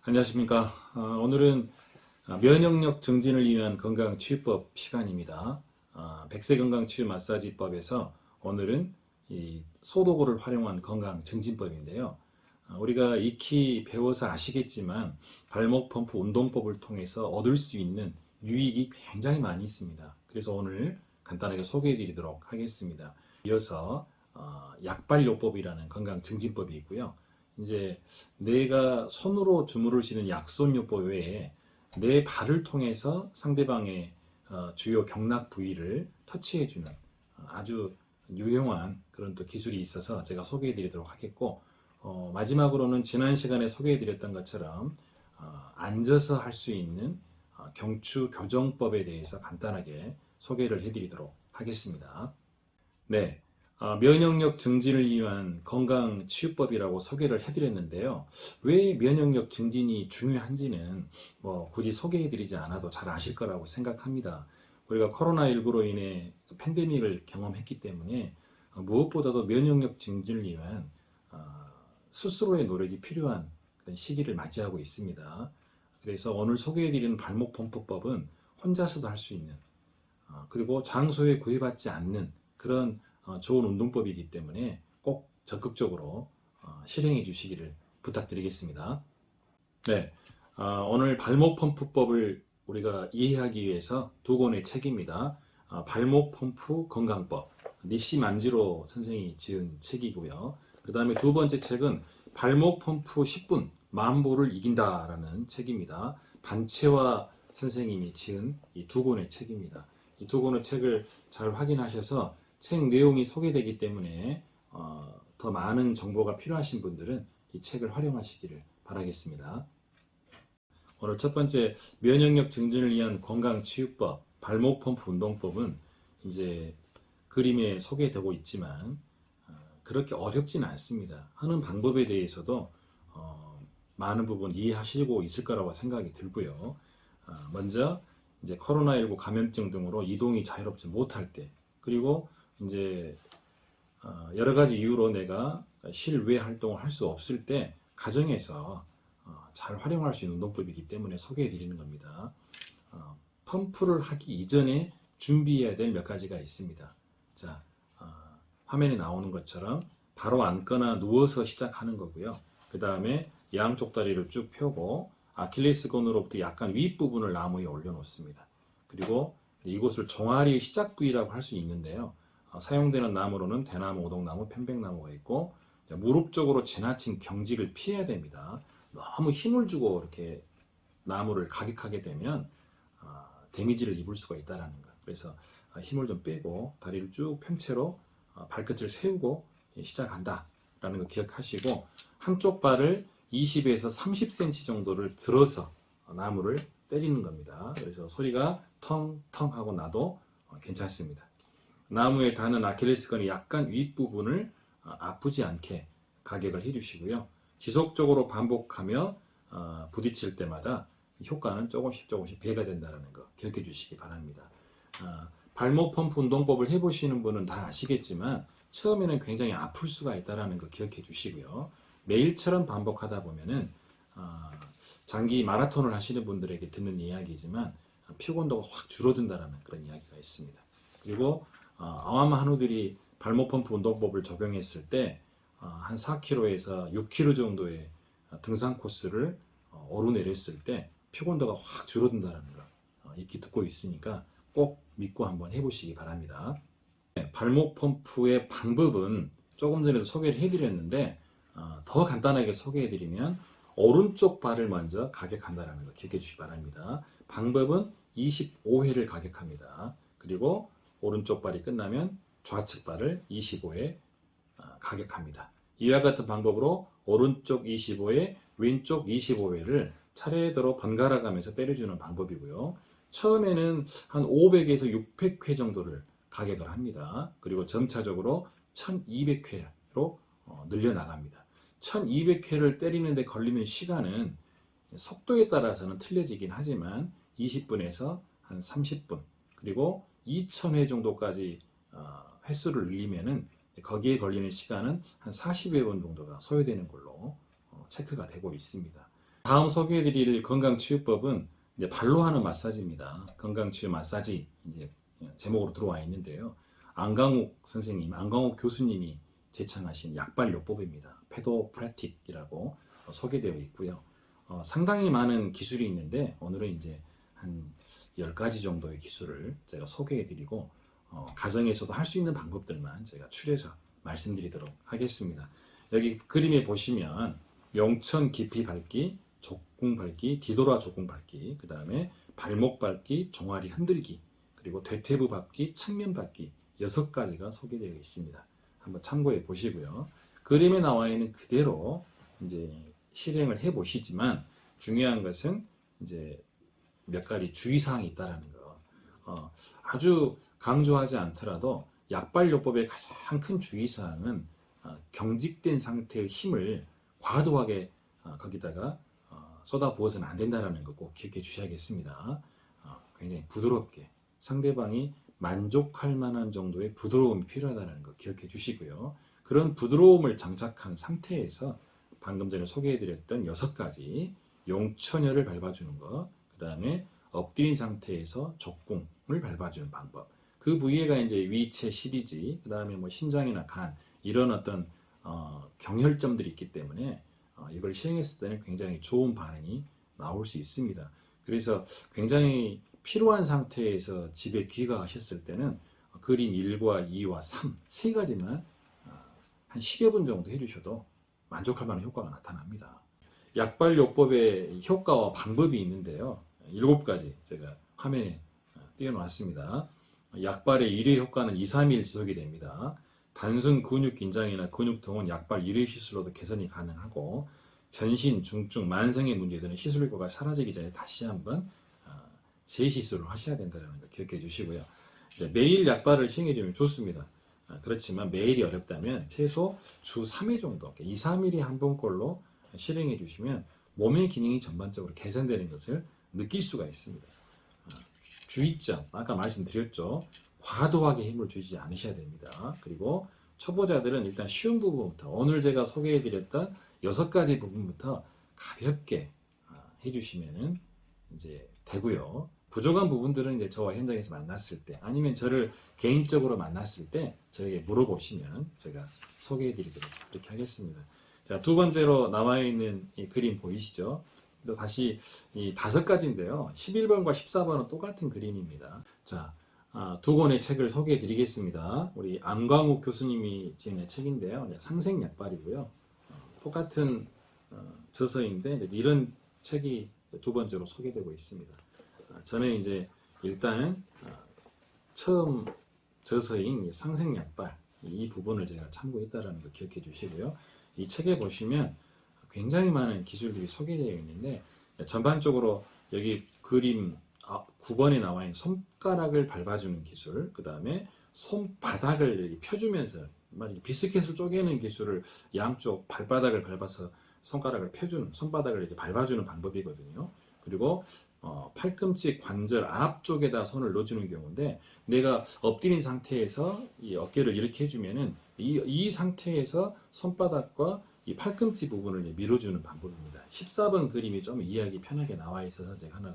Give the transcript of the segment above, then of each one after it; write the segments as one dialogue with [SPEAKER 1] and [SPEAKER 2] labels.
[SPEAKER 1] 안녕하십니까. 오늘은 면역력 증진을 위한 건강치유법 시간입니다. 백세건강치유 마사지법에서 오늘은 이 소도구를 활용한 건강증진법인데요. 우리가 익히 배워서 아시겠지만 발목 펌프 운동법을 통해서 얻을 수 있는 유익이 굉장히 많이 있습니다. 그래서 오늘 간단하게 소개해 드리도록 하겠습니다. 이어서 약발요법이라는 건강증진법이 있고요. 이제 내가 손으로 주무를 수 있는 약손요법 외에 내 발을 통해서 상대방의 주요 경락 부위를 터치해주는 아주 유용한 그런 또 기술이 있어서 제가 소개해드리도록 하겠고, 마지막으로는 지난 시간에 소개해드렸던 것처럼 앉아서 할 수 있는 경추 교정법에 대해서 간단하게 소개를 해드리도록 하겠습니다. 네, 면역력 증진을 위한 건강치유법이라고 소개를 해드렸는데요. 왜 면역력 증진이 중요한지는 뭐 굳이 소개해드리지 않아도 잘 아실 거라고 생각합니다. 우리가 코로나19로 인해 팬데믹을 경험했기 때문에 무엇보다도 면역력 증진을 위한 어, 스스로의 노력이 필요한 그런 시기를 맞이하고 있습니다. 그래서 오늘 소개해드리는 발목 펌프법은 혼자서도 할 수 있는, 그리고 장소에 구애받지 않는 그런 좋은 운동법이기 때문에 꼭 적극적으로 실행해 주시기를 부탁드리겠습니다. 네, 오늘 발목 펌프법을 우리가 이해하기 위해서 두 권의 책입니다. 발목 펌프 건강법, 니시 만지로 선생이 지은 책이고요. 그 다음에 두 번째 책은 발목 펌프 10분 만보를 이긴다라는 책입니다. 반채화 선생님이 지은 이 두 권의 책입니다. 이 두 권의 책을 잘 확인하셔서 책 내용이 소개되기 때문에 더 많은 정보가 필요하신 분들은 이 책을 활용하시기를 바라겠습니다. 오늘 첫 번째 면역력 증진을 위한 건강치유법 발목 펌프 운동법은 이제 그림에 소개되고 있지만 그렇게 어렵지는 않습니다. 하는 방법에 대해서도 많은 부분 이해하시고 있을 거라고 생각이 들고요. 먼저 이제 코로나19 감염증 등으로 이동이 자유롭지 못할 때, 그리고 이제 여러 가지 이유로 내가 실외 활동을 할 수 없을 때 가정에서 잘 활용할 수 있는 운동법이기 때문에 소개해 드리는 겁니다. 펌프를 하기 이전에 준비해야 될 몇 가지가 있습니다. 자, 화면에 나오는 것처럼 바로 앉거나 누워서 시작하는 거고요. 그 다음에 양쪽 다리를 쭉 펴고 아킬레스건으로부터 약간 윗부분을 나무에 올려놓습니다. 그리고 이곳을 종아리 시작 부위라고 할 수 있는데요. 사용되는 나무로는 대나무, 오동나무, 편백나무가 있고, 무릎 쪽으로 지나친 경직을 피해야 됩니다. 너무 힘을 주고 이렇게 나무를 가격하게 되면 데미지를 입을 수가 있다는 것. 그래서 힘을 좀 빼고 다리를 쭉 편 채로 발끝을 세우고 시작한다라는 거 기억하시고, 한쪽 발을 20에서 30cm 정도를 들어서 나무를 때리는 겁니다. 그래서 소리가 텅텅 하고 나도 괜찮습니다. 나무에 닿는 아킬레스건이 약간 윗부분을 아프지 않게 가격을 해주시고요. 지속적으로 반복하며 부딪힐 때마다 효과는 조금씩 배가 된다는 거 기억해 주시기 바랍니다. 발목 펌프 운동법을 해보시는 분은 다 아시겠지만 처음에는 굉장히 아플 수가 있다는 거 기억해 주시고요. 매일처럼 반복하다 보면은 장기 마라톤을 하시는 분들에게 듣는 이야기지만 피곤도가 확 줄어든다는 그런 이야기가 있습니다. 그리고 아암 한우들이 발목 펌프 운동법을 적용했을 때 한 4km에서 6km 정도의 등산 코스를 오르내렸을 때 피곤도가 확 줄어든다는 거 익히 듣고 있으니까 꼭 믿고 한번 해보시기 바랍니다. 네, 발목 펌프의 방법은 조금 전에도 소개를 해드렸는데 더 간단하게 소개해드리면 오른쪽 발을 먼저 가격한다는 거 기억해 주시기 바랍니다. 방법은 25회를 가격합니다. 그리고 오른쪽 발이 끝나면 좌측 발을 25회 가격합니다. 이와 같은 방법으로 오른쪽 25회, 왼쪽 25회를 차례대로 번갈아 가면서 때려주는 방법이고요. 처음에는 한 500에서 600회 정도를 가격을 합니다. 그리고 점차적으로 1200회로 늘려나갑니다. 1200회를 때리는데 걸리는 시간은 속도에 따라서는 틀려지긴 하지만 20분에서 한 30분, 그리고 2000회 정도까지 횟수를 늘리면은 거기에 걸리는 시간은 한 40여 분 정도가 소요되는 걸로 체크가 되고 있습니다. 다음 소개해드릴 건강치유법은 이제 발로 하는 마사지입니다. 건강치유 마사지 이제 제목으로 들어와 있는데요. 안강욱 선생님, 안강욱 교수님이 제창하신 약발요법입니다. 페도프라틱이라고 소개되어 있고요. 상당히 많은 기술이 있는데 오늘은 이제 한 10가지 정도의 기술을 제가 소개해드리고 가정에서도 할 수 있는 방법들만 제가 추려서 말씀드리도록 하겠습니다. 여기 그림에 보시면 용천 깊이 밟기, 족궁 밟기, 뒤돌아 족궁 밟기, 그 다음에 발목 밟기, 종아리 흔들기, 그리고 대퇴부 밟기, 측면 밟기 6가지가 소개되어 있습니다. 한번 참고해 보시고요. 그림에 나와 있는 그대로 이제 실행을 해 보시지만 중요한 것은 이제 몇 가지 주의사항이 있다라는 거. 아주 강조하지 않더라도 약발요법의 가장 큰 주의사항은 경직된 상태의 힘을 과도하게 거기다가 쏟아부어서는 안 된다는 거 꼭 기억해 주셔야겠습니다. 굉장히 부드럽게 상대방이 만족할 만한 정도의 부드러움이 필요하다는 거 기억해 주시고요. 그런 부드러움을 장착한 상태에서 방금 전에 소개해 드렸던 6가지 용천혈을 밟아주는 것, 그 다음에 엎드린 상태에서 족궁을 밟아주는 방법, 그 부위가 이제 위체 12지, 그 다음에 뭐 심장이나 간 이런 어떤 경혈점들이 있기 때문에 이걸 시행했을 때는 굉장히 좋은 반응이 나올 수 있습니다. 그래서 굉장히 피로한 상태에서 집에 귀가하셨을 때는 그림 1과 2와 3, 3가지만 한 10여 분 정도 해주셔도 만족할 만한 효과가 나타납니다. 약발요법의 효과와 방법이 있는데요. 7가지 제가 화면에 띄워놨습니다. 약발의 1회 효과는 2, 3일 지속이 됩니다. 단순 근육 긴장이나 근육통은 약발 1회 시술로도 개선이 가능하고 전신, 중증, 만성의 문제들은 시술 효과가 사라지기 전에 다시 한번 재시술을 하셔야 된다는 거 기억해 주시고요. 매일 약발을 시행해 주면 좋습니다. 그렇지만 매일이 어렵다면 최소 주 3회 정도, 2, 3일에 한 번꼴로 실행해 주시면 몸의 기능이 전반적으로 개선되는 것을 느낄 수가 있습니다. 주의점, 아까 말씀드렸죠. 과도하게 힘을 주지 않으셔야 됩니다. 그리고 초보자들은 일단 쉬운 부분부터, 오늘 제가 소개해 드렸던 6가지 부분부터 가볍게 해주시면 이제 되고요. 부족한 부분들은 이제 저와 현장에서 만났을 때, 아니면 저를 개인적으로 만났을 때 저에게 물어보시면 제가 소개해 드리도록 그렇게 하겠습니다. 자, 2번째로 나와 있는 이 그림 보이시죠? 또 다시 이 5가지인데요. 11번과 14번은 똑같은 그림입니다. 자, 2권의 책을 소개해 드리겠습니다. 우리 안광욱 교수님이 지은 책인데요. 상생약발이고요. 똑같은 저서인데 이런 책이 2번째로 소개되고 있습니다. 저는 이제 일단은 처음 저서인 상생약발 이 부분을 제가 참고했다라는 거 기억해 주시고요. 이 책에 보시면 굉장히 많은 기술들이 소개되어 있는데 전반적으로 여기 그림 9번에 나와 있는 손가락을 밟아주는 기술, 그 다음에 손바닥을 펴주면서 비스켓을 쪼개는 기술을 양쪽 발바닥을 밟아서 손가락을 펴주는, 손바닥을 이렇게 밟아주는 방법이거든요. 그리고 팔꿈치 관절 앞쪽에다 손을 넣어주는 경우인데, 내가 엎드린 상태에서 이 어깨를 이렇게 해주면은 이 상태에서 손바닥과 이 팔꿈치 부분을 밀어주는 방법입니다. 14번 그림이 좀 이해하기 편하게 나와 있어서 제가 하나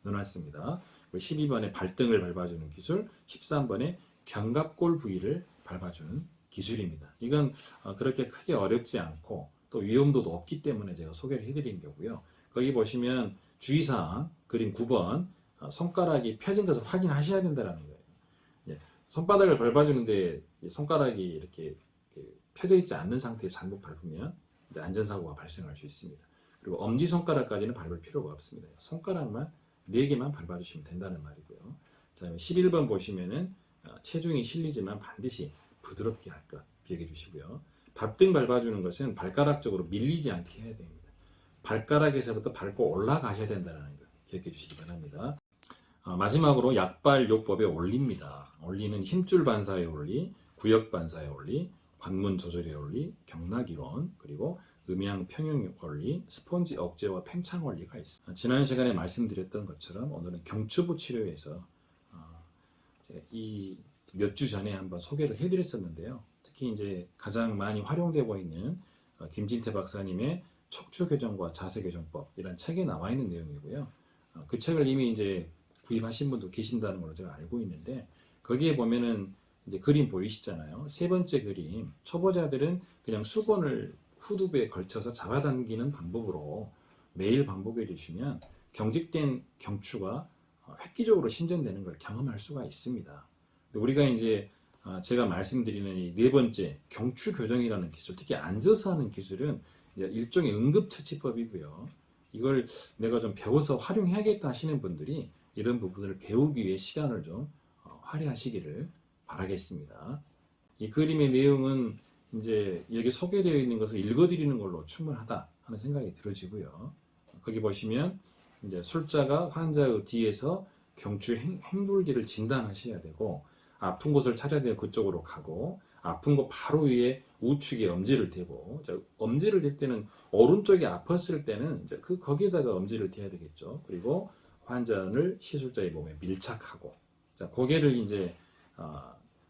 [SPEAKER 1] 넣어놨습니다. 12번에 발등을 밟아주는 기술, 13번에 견갑골 부위를 밟아주는 기술입니다. 이건 그렇게 크게 어렵지 않고 또 위험도도 없기 때문에 제가 소개를 해드린 거고요. 거기 보시면 주의사항 그림 9번 손가락이 펴진 것을 확인하셔야 된다는 거예요. 예, 손바닥을 밟아주는데 손가락이 이렇게 펴져 있지 않는 상태에 잘못 밟으면 이제 안전사고가 발생할 수 있습니다. 그리고 엄지손가락까지는 밟을 필요가 없습니다. 손가락만 4개만 밟아주시면 된다는 말이고요. 자, 11번 보시면은 체중이 실리지만 반드시 부드럽게 할 것 기억해 주시고요. 발등 밟아주는 것은 발가락 쪽으로 밀리지 않게 해야 됩니다. 발가락에서부터 밟고 올라가셔야 된다는 것 기억해 주시기 바랍니다. 마지막으로 약발요법의 원리입니다. 원리는 힘줄 반사의 원리, 구역 반사의 원리, 관문 조절의 원리, 경락이론, 그리고 음양 평형 원리, 스폰지 억제와 팽창 원리가 있습니다. 지난 시간에 말씀드렸던 것처럼 오늘은 경추부 치료에서 이 몇 주 전에 한번 소개를 해드렸었는데요. 특히 이제 가장 많이 활용되고 있는 김진태 박사님의 척추교정과 자세교정법이란 책에 나와 있는 내용이고요. 그 책을 이미 이제 구입하신 분도 계신다는 걸로 제가 알고 있는데, 거기에 보면은 이제 그림 보이시잖아요. 세 번째 그림, 초보자들은 그냥 수건을 후두부에 걸쳐서 잡아당기는 방법으로 매일 반복해 주시면 경직된 경추가 획기적으로 신전되는 걸 경험할 수가 있습니다. 우리가 이제 제가 말씀드리는 이 네 번째 경추 교정이라는 기술, 특히 앉아서 하는 기술은 일종의 응급처치법이고요. 이걸 내가 좀 배워서 활용해야겠다 하시는 분들이 이런 부분을 배우기 위해 시간을 좀 할애하시기를 바라겠습니다. 이 그림의 내용은 이제 여기 소개되어 있는 것을 읽어드리는 걸로 충분하다 하는 생각이 들어지고요. 거기 보시면 이제 술자가 환자의 뒤에서 경추 행돌기를 진단하셔야 되고, 아픈 곳을 찾아야 되면 그쪽으로 가고, 아픈 곳 바로 위에 우측에 엄지를 대고, 엄지를 댈 때는 오른쪽이 아팠을 때는 이제 거기에다가 엄지를 대야 되겠죠. 그리고 환자를 시술자의 몸에 밀착하고, 자, 고개를 이제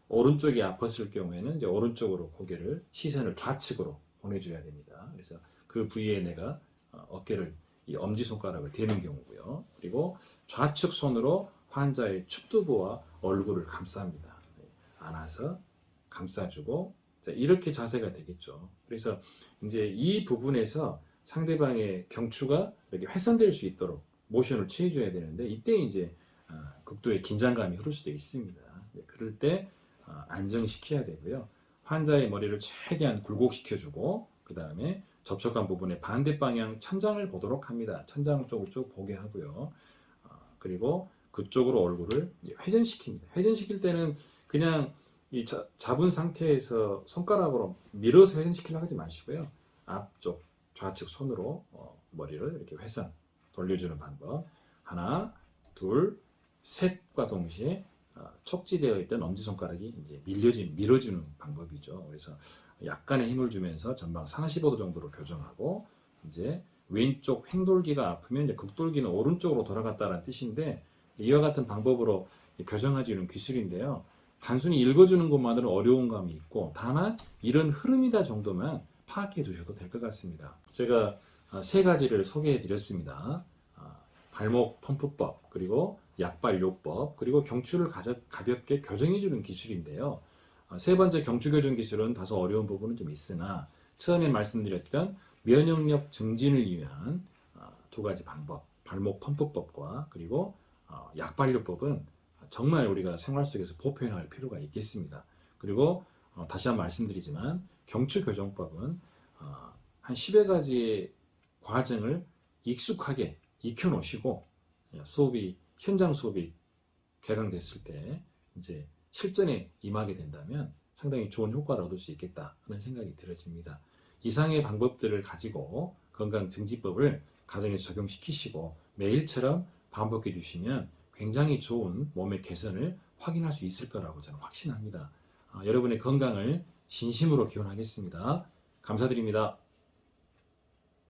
[SPEAKER 1] 오른쪽이 아팠을 경우에는 이제 오른쪽으로 고개를, 시선을 좌측으로 보내줘야 됩니다. 그래서 그 부위에 내가 어깨를, 이 엄지손가락을 대는 경우고요. 그리고 좌측 손으로 환자의 측두부와 얼굴을 감쌉니다. 안아서 감싸주고, 자, 이렇게 자세가 되겠죠. 그래서 이제 이 부분에서 상대방의 경추가 이렇게 훼손될 수 있도록 모션을 취해줘야 되는데, 이때 이제 극도의 긴장감이 흐를 수도 있습니다. 그럴 때 안정시켜야 되고요. 환자의 머리를 최대한 굴곡시켜주고, 그 다음에 접촉한 부분의 반대 방향 천장을 보도록 합니다. 천장 쪽을 쭉 보게 하고요. 그리고 그쪽으로 얼굴을 회전시킵니다. 회전시킬 때는 그냥 이 잡은 상태에서 손가락으로 밀어서 회전시키려고 하지 마시고요. 앞쪽 좌측 손으로 머리를 이렇게 회선 돌려주는 방법. 하나, 둘, 셋과 동시에 촉지되어 있던 엄지손가락이 이제 밀어주는 방법이죠. 그래서 약간의 힘을 주면서 전방 45도 정도로 교정하고, 이제 왼쪽 횡돌기가 아프면 이제 극돌기는 오른쪽으로 돌아갔다는 뜻인데, 이와 같은 방법으로 교정해주는 기술인데요. 단순히 읽어주는 것만으로는 어려운 감이 있고, 다만 이런 흐름이다 정도만 파악해 두셔도 될 것 같습니다. 제가 세 가지를 소개해 드렸습니다. 발목 펌프법, 그리고 약발요법, 그리고 경추를 가볍게 교정해주는 기술인데요. 세 번째 경추 교정 기술은 다소 어려운 부분은 좀 있으나, 처음에 말씀드렸던 면역력 증진을 위한 두 가지 방법, 발목 펌프법과 그리고 약발요법은 정말 우리가 생활 속에서 보편화할 필요가 있겠습니다. 그리고 다시 한번 말씀드리지만, 경추 교정법은 한 10여 가지의 과정을 익숙하게 익혀 놓으시고, 현장 수업이 개강됐을 때 이제 실전에 임하게 된다면 상당히 좋은 효과를 얻을 수 있겠다 하는 생각이 들어집니다. 이상의 방법들을 가지고 건강증진법을 가정에서 적용시키시고 매일처럼 반복해 주시면 굉장히 좋은 몸의 개선을 확인할 수 있을 거라고 저는 확신합니다. 여러분의 건강을 진심으로 기원하겠습니다. 감사드립니다.